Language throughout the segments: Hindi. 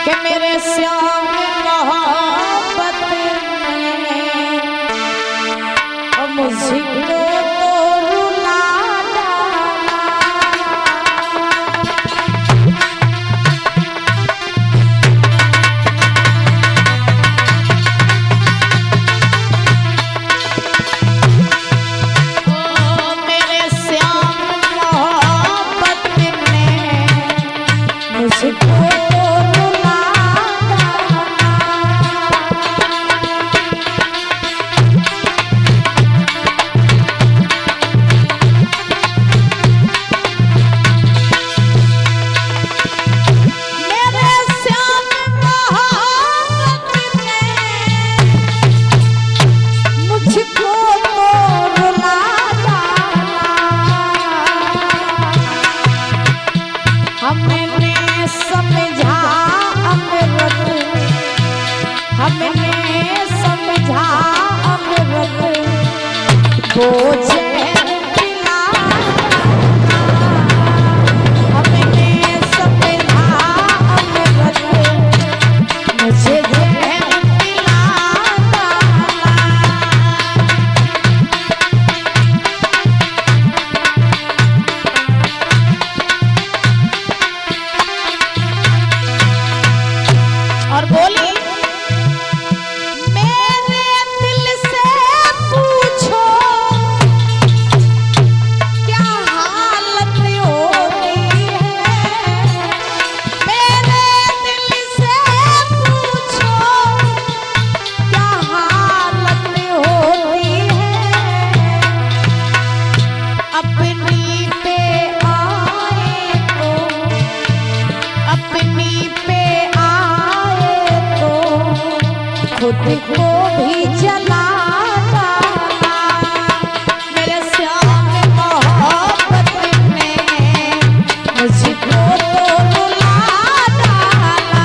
कि मेरे श्याम मोहब्बत ने मुझको तो रुला डाला। ओ मेरे श्याम मोहब्बत ने मुझको और बोली मेरे दिल से पूछो क्या हालत होती है। मेरे दिल से पूछो क्या हालत होती है। अपनी पे आए तो अपनी पे खुद को भी जला डाला। मेरे श्याम मोहब्बत ने मुझको तो रुला डाला।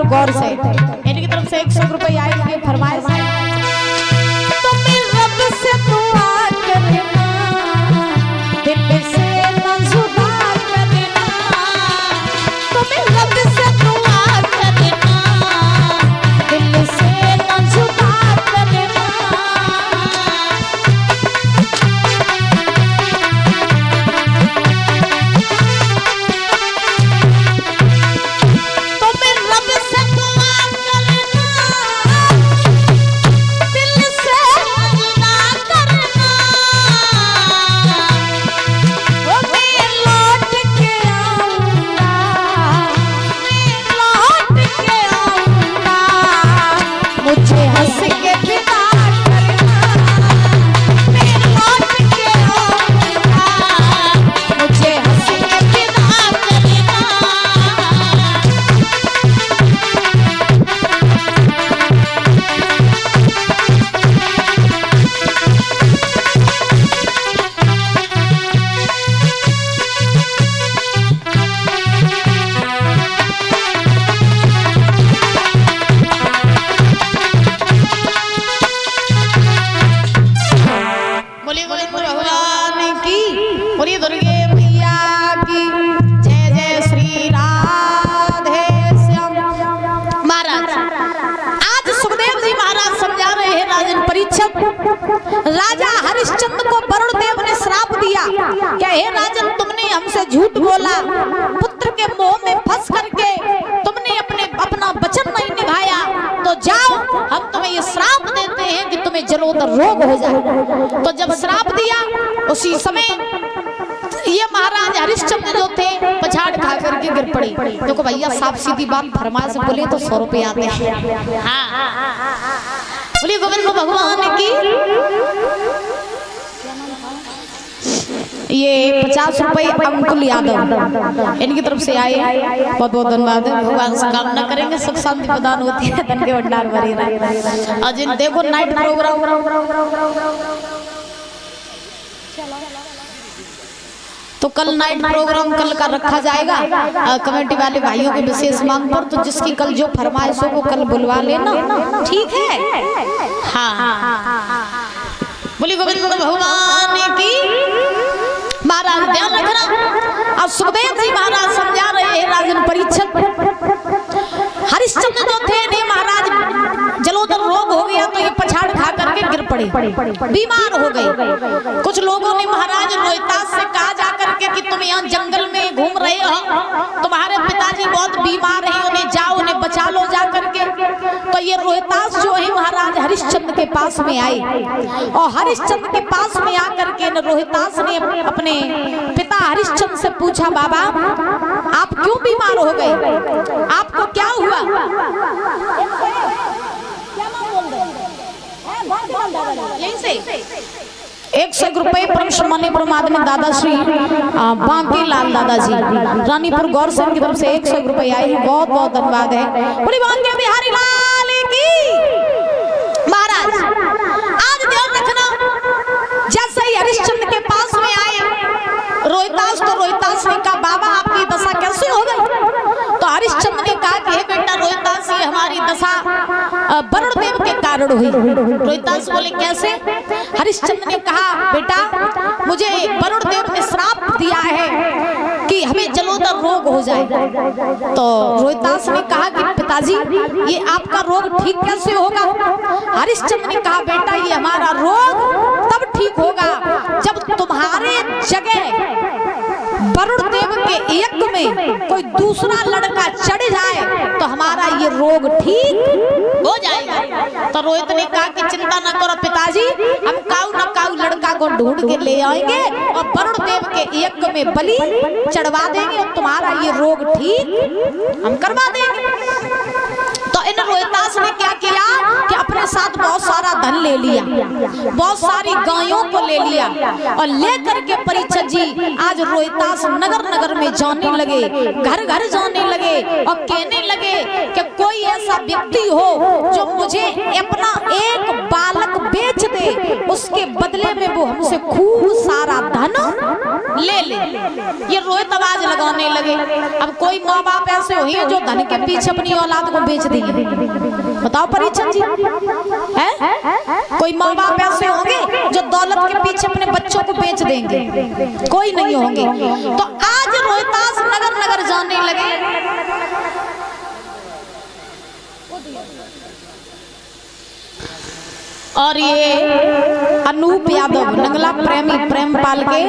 रानीपुर गौर से, इनकी तरफ से 100 रुपये आएंगे। फरमाइश तुम्हें रब से दुआ करना, दिल से न जुदा करना, तुम्हें रब से दुआ करना, दिल से न जुदा करना। तुम्हें रब से दुआ करना, दिल से न जुदा करना, ओ मैं लौट के आऊंगा, मैं लौट के आऊंगा, मुझे हंस के विदा करना, मैं लौट के आऊंगा, मुझे हंस के विदा करना। बोलिए गोविंद भगवान की, बोलिए दुर्गे मैया की जय। जय श्री राधे श्याम। महाराज आज सुखदेव जी महाराज समझा रहे हैं राजन परीक्षित। राजा हरिश्चंद्र को वरुण देव ने श्राप दिया क्या, हे राजन तुमने हमसे झूठ बोला, पुत्र के मोह में फंस करके तुमने अपना वचन नहीं निभाया, तो जाओ हम तुम्हें ये श्राप देते हैं कि तुम्हें जलोदर रोग हो जाए। तो जब श्राप दिया उसी समय ये महाराज हरिश्चंद्र जो थे पछाड़ खा करके गिर पड़े। देखो भैया साफ सीधी बात, फरमाइश बोले तो 100 रुपये आते हैं। बोलिए गोविंद भगवान की। ये 50 रुपये अंकुल यादव, इनकी तरफ से आए, बहुत बहुत धन्यवाद। भगवान से कामना करेंगे सुख शांति प्रदान होती है, धन के भंडार भरे रहे। आज देखो नाइट प्रोग्राम, तो कल नाइट प्रोग्राम कल का रखा जाएगा कमेटी वाले भाइयों के विशेष मांग पर। तो जिसकी कल जो फरमाइश हो वो कल बुलवा लेना, ठीक है। हाँ बोली गोविंद भगवान की। महाराज ध्यान रखना, अब सुखदेव जी महाराज समझा रहे हैं राजन परीक्षित। हरिश्चंद्र जो थे ने महाराज जलोदर रोग हो गया तो ये पछाड़ खा करके गिर पड़े, बीमार हो गए। कुछ लोगों ने महाराज रोहितास से कहा जा करके कि तुम यहाँ जंगल में घूम रहे हो, तुम्हारे पिताजी बहुत बीमार हैं, उन्हें जाओ उन्हें बचा लो जा करके। तो ये रोहितास जो है महाराज हरिश्चंद्र के पास में आए, और हरिश्चंद्र के पास में आकर के रोहितास ने अपने पिता हरिश्चंद्र से पूछा, बाबा आप क्यों बीमार हो गए, आपको क्या हुआ? यहीं से 100 रुपये परम सम्मानीय परमात्मा दादाश्री बांके लाल दादाजी रानीपुर गौर से की तरफ से 100 रुपये आए हैं, बहुत बहुत धन्यवाद है। बोली बांके बिहारी लाल की। महाराज आज ध्यान रखना, जैसे ही हरिश्चंद्र के पास में आए रोहितास, तो रोहितास ने कहा बाबा आपकी दशा कैसे हो गई? तो हरिश्चंद्र ने कहा कि हे बेटा रोहितास ये हमारी दशा वरुण देव के कारण हुई। रोहितास बोले कैसे? हरिश्चंद्र ने कहा बेटा मुझे वरुण देव ने श्राप दिया है कि हमें जलोदर रोग हो जाए। तो रोहितास ने कहा कि पिताजी ये आपका रोग ठीक कैसे होगा? हरिश्चंद्र ने कहा बेटा ये हमारा रोग तब ठीक होगा जब तुम्हारे जगह वरुण देव के यज्ञ में कोई दूसरा लड़का चढ़ जाए तो हमारा ये रोग ठीक हो जाएगा। तो रोहित ने कहा कि चिंता न करो पिताजी, हम काऊ न काऊ लड़का को ढूंढ के ले आएंगे और वरुण देव के यज्ञ में बलि चढ़वा देंगे और तुम्हारा ये रोग ठीक हम करवा देंगे। तो इन रोहितास ने क्या किया कि अपने साथ बहुत सारा धन ले लिया, बहुत सारी गायों को ले लिया और लेकर के परीक्षित जी आज रोहतास नगर नगर में जाने लगे, घर घर जाने लगे और कहने लगे कि कोई ऐसा व्यक्ति हो जो मुझे अपना एक बालक बेच दे, उसके बदले में वो हमसे खूब सारा धन ले ले। ये रोहित आवाज लगाने लगे। अब कोई माँ बाप ऐसे हुई जो धन के पीछे अपनी औलाद को बेच देंगे? बताओ परीक्षित जी, है कोई माँ बाप ऐसे होंगे जो दौलत के पीछे अपने बच्चों को बेच देंगे? कोई नहीं होंगे। तो आज रोहतास नगर नगर जाने लगे और ये अनूप यादव नंगला प्रेमी प्रेमपाल के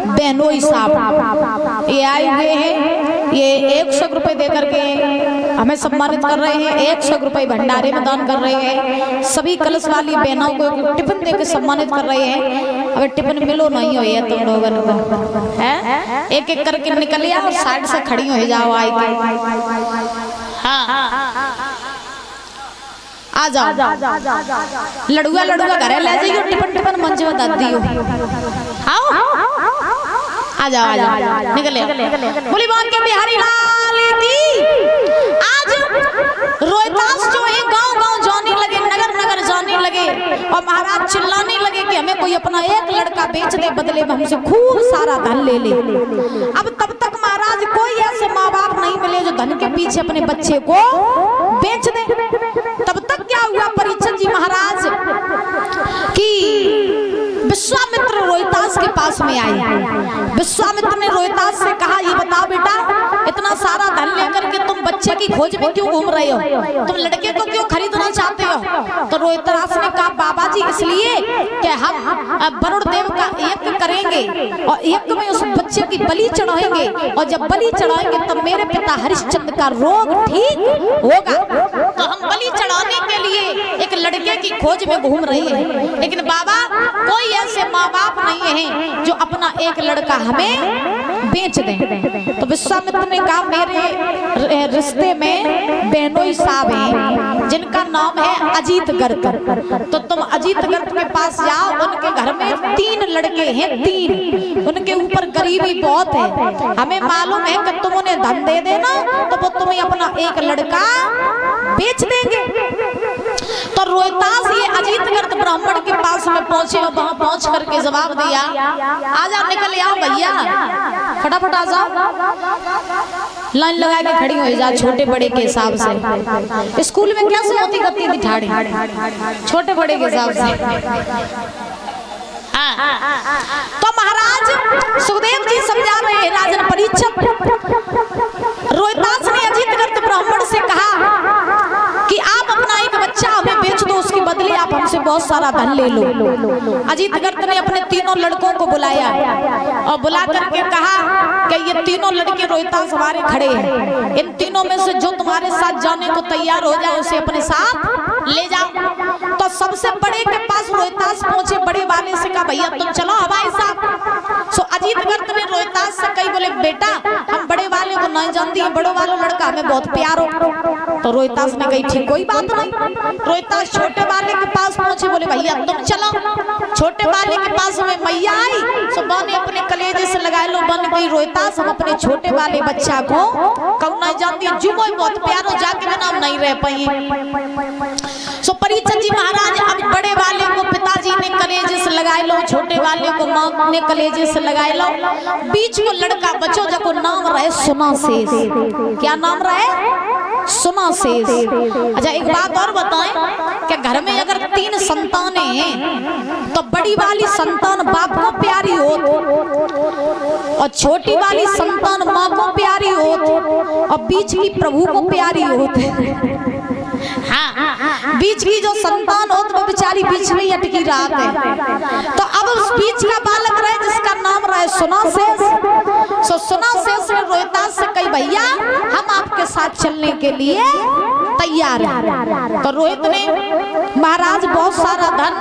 बहनोई साहब ये आए हुए हैं। ये 100 रुपए देकर के हमें सम्मानित कर रहे हैं। 100 रुपए भंडारे में दान कर रहे हैं। सभी कलश वाली बहनों को टिफिन देकर सम्मानित कर रहे हैं। अब टिफिन मिलो नहीं हो ये तुम लोगों को, है एक एक करके निकल आओ, साइड से खड़ी हो जाओ आई के। हाँ आ जाओ, लड़ुआ लड़ुआ घरे ले जाइयो, टिफिन टिफिन मंच में दाद दियो। आओ आ जाओ आ जाओ निकले। बोली बात के बिहारी लाल की। आज रोहतास जो है गांव गांव जाने लगे, नगर नगर जाने लगे और महाराज चिल्लाने लगे कि हमें कोई अपना एक लड़का बेच दे, बदले में हमसे खूब सारा धन ले ले। अब तब तक महाराज कोई ऐसे माँ बाप नहीं मिले जो धन के पीछे अपने बच्चे को बेच दे। तब तक क्या हुआ परीक्षित जी महाराज कि विश्वामित्र रोहतास के पास में आए। विश्वामित्र ने रोहतास से कहा, ये बताओ बेटा, इतना सारा धन लेकर के तुम बच्चे की खोज में क्यों घूम रहे हो? तुम लड़के को क्यों खरीदना चाहते हो? तो रोहतास ने कहा, बाबा जी इसलिए कि हम वरुण देव का यज्ञ करेंगे और यज्ञ में उस बच्चे की बलि चढ़ाएंगे और जब बलि चढ़ाएंगे तब मेरे पिता हरिश्चंद्र का रोग ठीक होगा। तो हम बलि चढ़ाने के लिए एक लड़के की खोज में घूम रहे हैं, लेकिन बाबा कोई ऐसे माँ बाप नहीं है जो अपना एक लड़का हमें बेच दें। तो विश्वामित्र ने कहा, मेरे रिश्ते में बहनोई साहब हैं जिनका नाम है अजीत गर्ग, तो तुम अजीत गर्ग के पास जाओ। उनके घर में 3 लड़के हैं, 3, उनके ऊपर गरीबी बहुत है। हमें मालूम है कि तुम उन्हें धन दे देना तो वो तुम्हें अपना एक लड़का बेच देंगे। तो रोहतास ये अजीत गर्ग ब्राह्मण के पास में पहुंचे और वहां पहुंच करके जवाब दिया, आजा निकल आओ भैया, फटाफट आ जाओ, लाइन लगा के खड़ी हो जा छोटे बड़े के हिसाब से। स्कूल में कैसे होती करती थी ठाड़ी, छोटे बड़े के हिसाब से। तो महाराज सुखदेव जी समझा रहे हैं राजन परीक्षित। रोहतास ने अजीत गर्ग ब्राह्मण से कहा कि आप अपना एक बच्चा हमें बेच दो, उसके बदले आप हमसे बहुत सारा धन ले लो। अजीत गर्ग ने अपने 3 लड़कों को बुलाया और बुला करके कहा कि ये 3 लड़के रोहतास हमारे खड़े हैं, इन 3 में से जो तुम्हारे साथ जाने को तैयार हो जाए उसे अपने साथ ले जाओ। तो सबसे बड़े के पास रोहतास पहुंचे, बड़े वाले से कहा, भैया तुम चलो हमारे साथ। सो अजीत गर्ग ने रोहतास से कही, बोले बेटा हम बड़े वाले को नहीं जानती है, बड़ो वालों लड़का हमें बहुत प्यार हो। तो रोहतास ने कही, ठीक कोई बात नहीं। रोहतास छोटे वाले के पास पहुंचे, बोले भैया तुम चलो। छोटे वाले के पास में मैया आई, सो बने अपने कलेजे से लगा लो, बन गई रोहतास हम अपने छोटे वाले बच्चा को कब नहीं जानती, जुमो बहुत प्यार हो, जाके बिना हम नहीं रह पाए। सो परीक्षित जी महाराज अब बड़े वाले को पिताजी ने कलेजे से लगाए लो, छोटे वाले को माँ ने कलेजे से लगाए लो, बीच को लड़का बचो जिसको नाम रहे सुनाशेष। क्या नाम रहे? सुनाशेष। अच्छा एक बात और बताएं कि घर में अगर 3 संतानें हैं तो बड़ी वाली संतान बाप को प्यारी हो और छोटी वाली संतान माँ को प्यारी हो और बीच की प्रभु को प्यारी हो। हाँ, बीच की जो संतान हो तो वो बेचारी बीच में अटकी रात है। तो अब उस बीच का बालक रहे जिसका नाम रहे सुनाशेष। सो सुनाशेष ने रोहतास से कही, भैया हम आपके साथ चलने के लिए तैयार है। तो रोहित ने महाराज बहुत सारा धन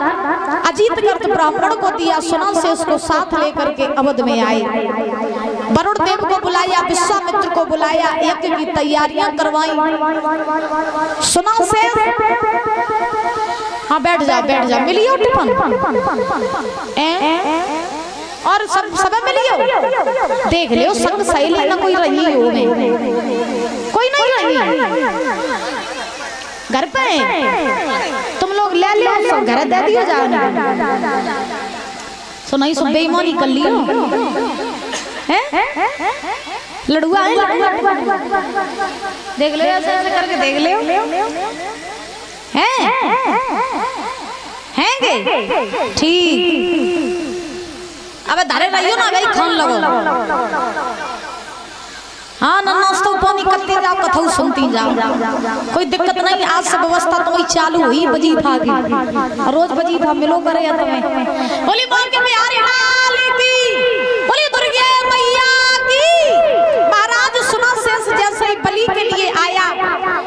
अजीत गर्ग ब्राह्मण को दिया, सुनाशेष को साथ लेकर के अवध में आए। वरुण देव को बुलाया, विश्वामित्र को बुलाया, यज्ञ की तैयारियां करवाई। सुनाशेष हाँ बैठ जा मिलियो टिफन और सब मिलियो देख लियो संग सहेली ना कोई रही हो में कोई नहीं रही घर पे तुम लोग ले लियो सब घर दे दियो जाओ सो नहीं सब बेईमानी कर लियो हैं लड़ुआ है देख लियो ऐसे करके देख लियो हैं ठीक अब धारे रहियो ना भाई खान लगो हाँ ना नाश्ता पानी करते जाओ कथाऊ सुनती जाओ कोई दिक्कत नहीं आज से व्यवस्था तो वही चालू हुई वजीफा की रोज वजीफा मिलो करे या तुम्हें बोली बोल के प्यारे लाल की बोली दुर्गे मैया की महाराज सुना शेष जैसे बलि के लिए आया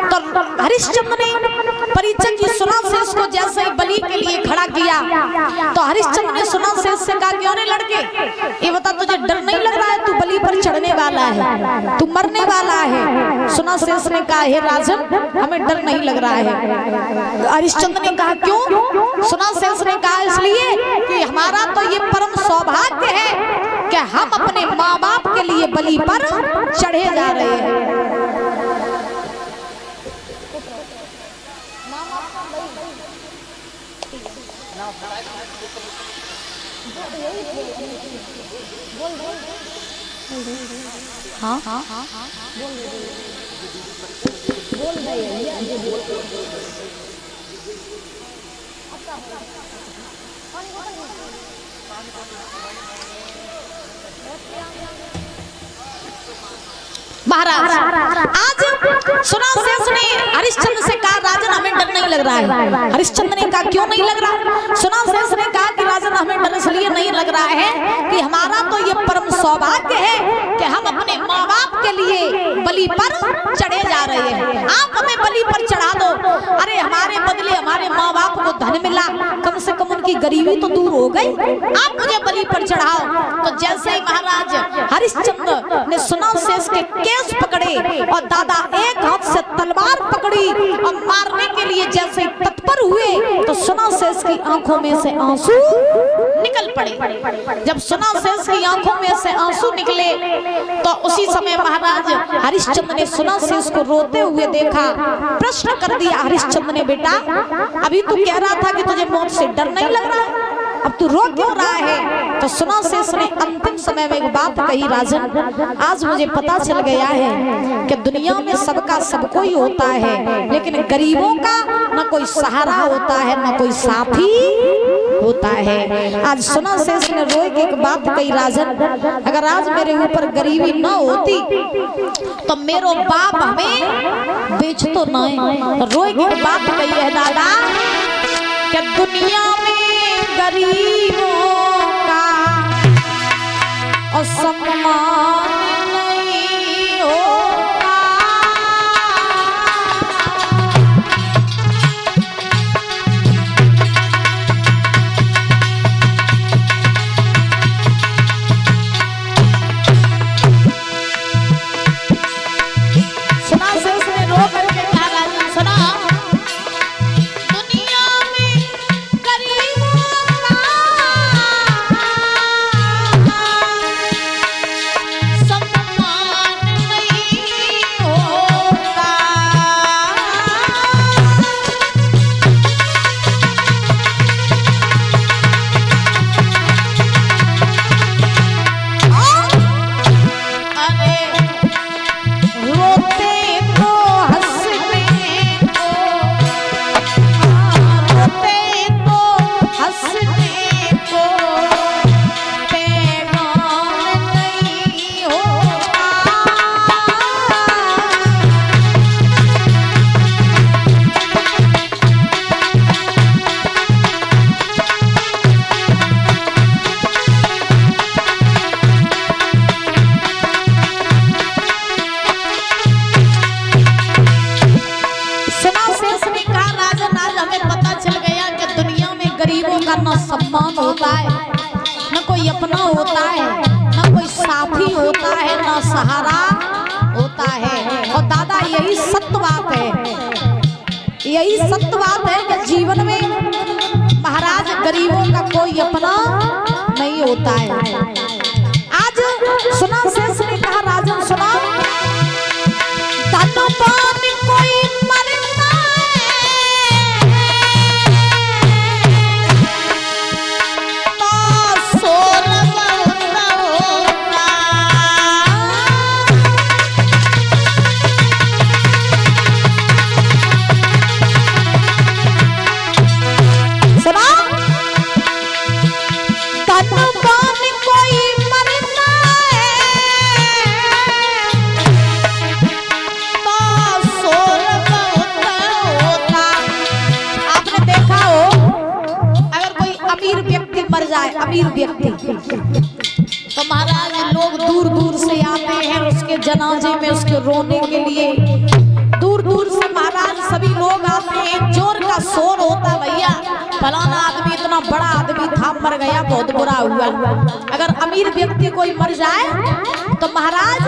तो हरिश्चंद्र ने परिचय की सुना शेष को जैसे बलि के लिए खड़ा किया तो हरिश्चंद्र ने सुना शेष से कहा क्यों नहीं लड़के ये बता तुझे डर नहीं लग रहा है तू बलि पर चढ़ने वाला है तू मरने वाला है सुना शेष ने कहा हे राजन हमें डर नहीं लग रहा है हरिश्चंद्र ने कहा क्यों सुना शेष ने कहा इसलिए कि हमारा तो ये परम सौभाग्य है कि हम अपने माँ बाप के लिए बलि पर चढ़े जा रहे हैं हाँ बोल महाराज आज सुना शेष ने हरिश्चंद्र से कहा राजन हमें डर नहीं लग रहा है हरिश्चंद्र ने कहा क्यों नहीं लग रहा सुना शेष ने कहा कि राजन हमें डर इसलिए नहीं लग रहा है कि हमारा तो ये परम सौभाग्य है कि हम अपने माँ बाप के लिए बलि पर चढ़े जा रहे हैं आप हमें बलि पर चढ़ा दो अरे हमारे बदले हमारे माँ बाप को धन मिला कम से कम उनकी गरीबी तो दूर हो गई आप मुझे बलि पर चढ़ाओ तो जैसे ही महाराज हरिश्चंद्र ने सुना शेष के केस पकड़े और दादा एक हाथ से तलवार पकड़ी और मारने के लिए जैसे तत्पर हुए तो सुना शेष की आंखों में से आंसू निकल पड़े जब सुना शेष की आंखों में से आंसू निकले तो उसी समय महाराज हरिश्चंद्र ने सुना शेष को रोते हुए देखा प्रश्न कर दिया हरिश्चंद्र ने बेटा अभी तू कह रहा था कि तुझे मौत से डर नहीं लग रहा अब तू रो क्यों रहा है तो सुना शेष ने अंतिम समय में एक बात कही राजन आज मुझे पता चल गया है कि दुनिया में सबका सबको ही होता है लेकिन गरीबों का न कोई सहारा होता है न कोई साथी होता है आज सुना शेष ने रोए की एक बात कही राजन अगर आज मेरे ऊपर गरीबी न होती तो मेरो बाप हमें बेच तो न रोए की एक बात कही है दादा कि दुनिया में गरीबों का और सम्मान नहीं होता सुना शेष ने रो करके कहा राजन सुना न सम्मान होता है न कोई अपना होता है न कोई साथी होता है न सहारा होता है और दादा यही सत्य बात है कि जीवन में होता है। आज सुना शेष ने कहा राजन सुना, तन पान कोई मरता मर जाए अमीर व्यक्ति तो महाराज लोग दूर दूर से आते हैं उसके जनाजे में, उसके रोने के लिए दूर दूर से महाराज सभी लोग आते हैं। जोर का शोर होता भैया, फलाना आदमी इतना बड़ा आदमी था मर गया, बहुत बुरा हुआ। अगर अमीर व्यक्ति कोई मर जाए तो महाराज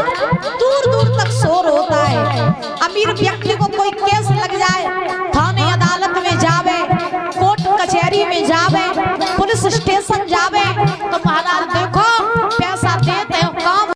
दूर दूर तक शोर होता है। अमीर व्यक्ति को कोई केस लग जाए, थाने अदालत में जावे, कोर्ट कचहरी में जावे,